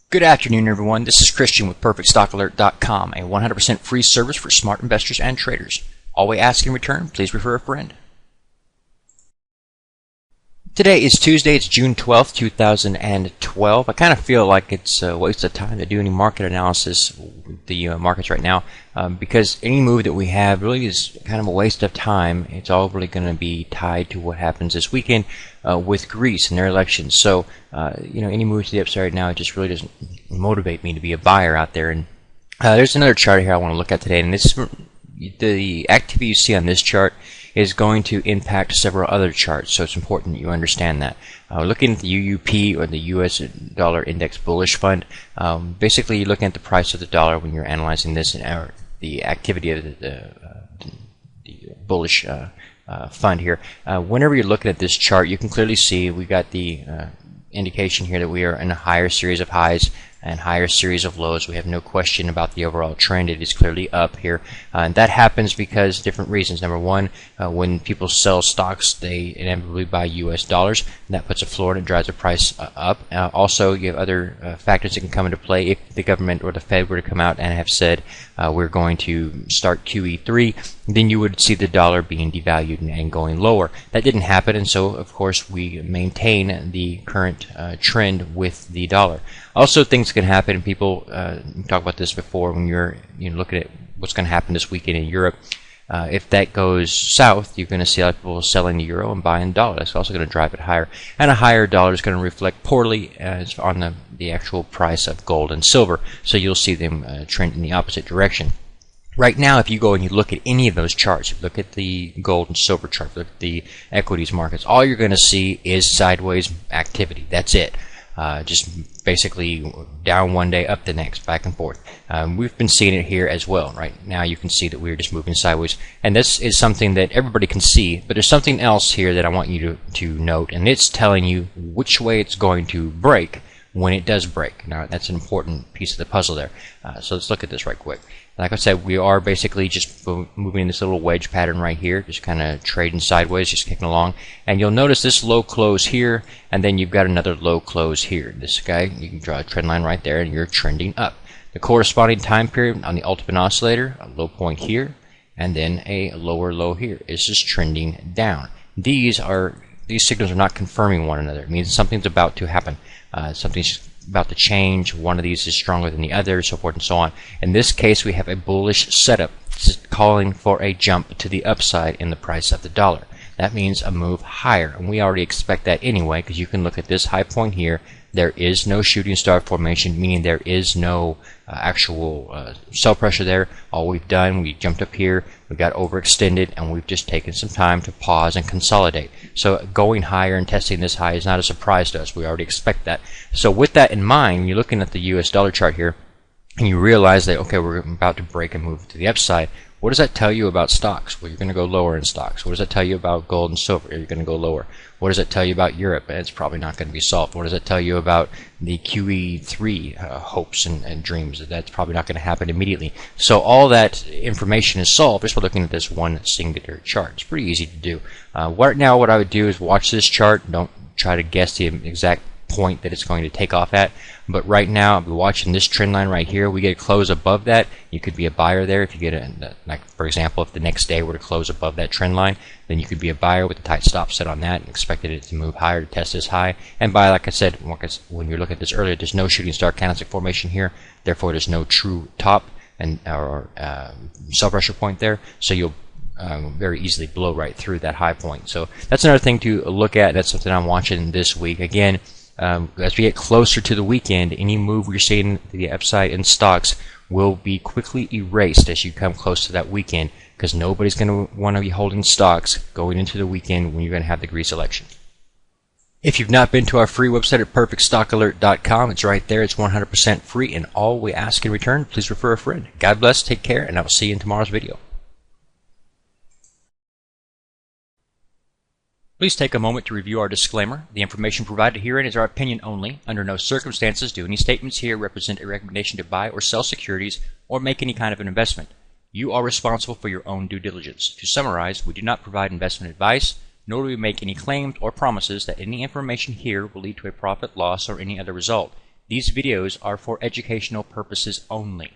Good afternoon, everyone. This is Christian with PerfectStockAlertcom, a 100% free service for smart investors and traders. All we ask in return, please refer a friend. Today is Tuesday. It's June 12th, 2012. I kind of feel like it's a waste of time to do any market analysis with the markets right now because any move that we have really is kind of a waste of time. It's all really going to be tied to what happens this weekend with Greece and their elections. So, any move to the upside right now, it just really doesn't motivate me to be a buyer out there. And there's another chart here I want to look at today, and this is the activity you see on this chart is going to impact several other charts, so it's important that you understand that. Looking at the UUP, or the US Dollar Index Bullish Fund, basically you're looking at the price of the dollar when you're analyzing this, and the activity of the bullish fund here. Whenever you're looking at this chart, you can clearly see we got the indication here that we are in a higher series of highs and higher series of lows. We have no question about the overall trend. It is clearly up here. And that happens because different reasons. Number one, when people sell stocks, they inevitably buy US dollars, and that puts a floor and it drives the price up. Also, you have other factors that can come into play. If the government or the Fed were to come out and have said we're going to start QE3, then you would see the dollar being devalued and going lower. That didn't happen, and so of course we maintain the current trend with the dollar. Also, things can happen, and people talk about this before when you're looking at what's going to happen this weekend in Europe. If that goes south, you're going to see a lot of people selling the euro and buying the dollar. That's also going to drive it higher. And a higher dollar is going to reflect poorly on the actual price of gold and silver. So you'll see them trend in the opposite direction. Right now, if you go and you look at any of those charts, if you look at the gold and silver chart, look at the equities markets, all you're going to see is sideways activity. That's it. Just basically down one day, up the next, back and forth. We've been seeing it here as well. Right now you can see that we're just moving sideways, and this is something that everybody can see, but there's something else here that I want you to note, and it's telling you which way it's going to break when it does break. Now that's an important piece of the puzzle there. So let's look at this right quick. Like I said, we are basically just moving in this little wedge pattern right here, just kind of trading sideways, just kicking along. And you'll notice this low close here, and then you've got another low close here. This guy, you can draw a trend line right there, and you're trending up. The corresponding time period on the ultimate oscillator, a low point here, and then a lower low here. It's just trending down. These signals are not confirming one another. It means something's about to happen. Something's about to change. One of these is stronger than the other, so forth and so on. In this case, we have a bullish setup calling for a jump to the upside in the price of the dollar. That means a move higher, and we already expect that anyway, because you can look at this high point here. There is no shooting star formation, meaning there is no actual sell pressure there. All we've done, we jumped up here, we got overextended, and we've just taken some time to pause and consolidate. So going higher and testing this high is not a surprise to us. We already expect that. So with that in mind, when you're looking at the US dollar chart here, and you realize that, okay, we're about to break and move to the upside, what does that tell you about stocks? Well, you're going to go lower in stocks. What does that tell you about gold and silver? You're going to go lower. What does that tell you about Europe? It's probably not going to be solved. What does that tell you about the QE3 hopes and dreams? That's probably not going to happen immediately. So all that information is solved just by looking at this one singular chart. It's pretty easy to do. What I would do is watch this chart. Don't try to guess the exact point that it's going to take off at, but right now I'll be watching this trend line right here. We get a close above that, you could be a buyer there. If you get like for example, if the next day were to close above that trend line, then you could be a buyer with a tight stop set on that and expected it to move higher to test this high and buy. Like I said, when you look at this earlier, there's no shooting star candlestick formation here, therefore there's no true top and or sell pressure point there, so you'll very easily blow right through that high point. So that's another thing to look at. That's something I'm watching this week. Again, as we get closer to the weekend, any move we're seeing to the upside in stocks will be quickly erased as you come close to that weekend, because nobody's going to want to be holding stocks going into the weekend when you're going to have the Greece election. If you've not been to our free website at PerfectStockAlertcom, it's right there. It's 100% free, and all we ask in return, please refer a friend. God bless, take care, and I will see you in tomorrow's video. Please take a moment to review our disclaimer. The information provided herein is our opinion only. Under no circumstances do any statements here represent a recommendation to buy or sell securities or make any kind of an investment. You are responsible for your own due diligence. To summarize, we do not provide investment advice, nor do we make any claims or promises that any information here will lead to a profit, loss, or any other result. These videos are for educational purposes only.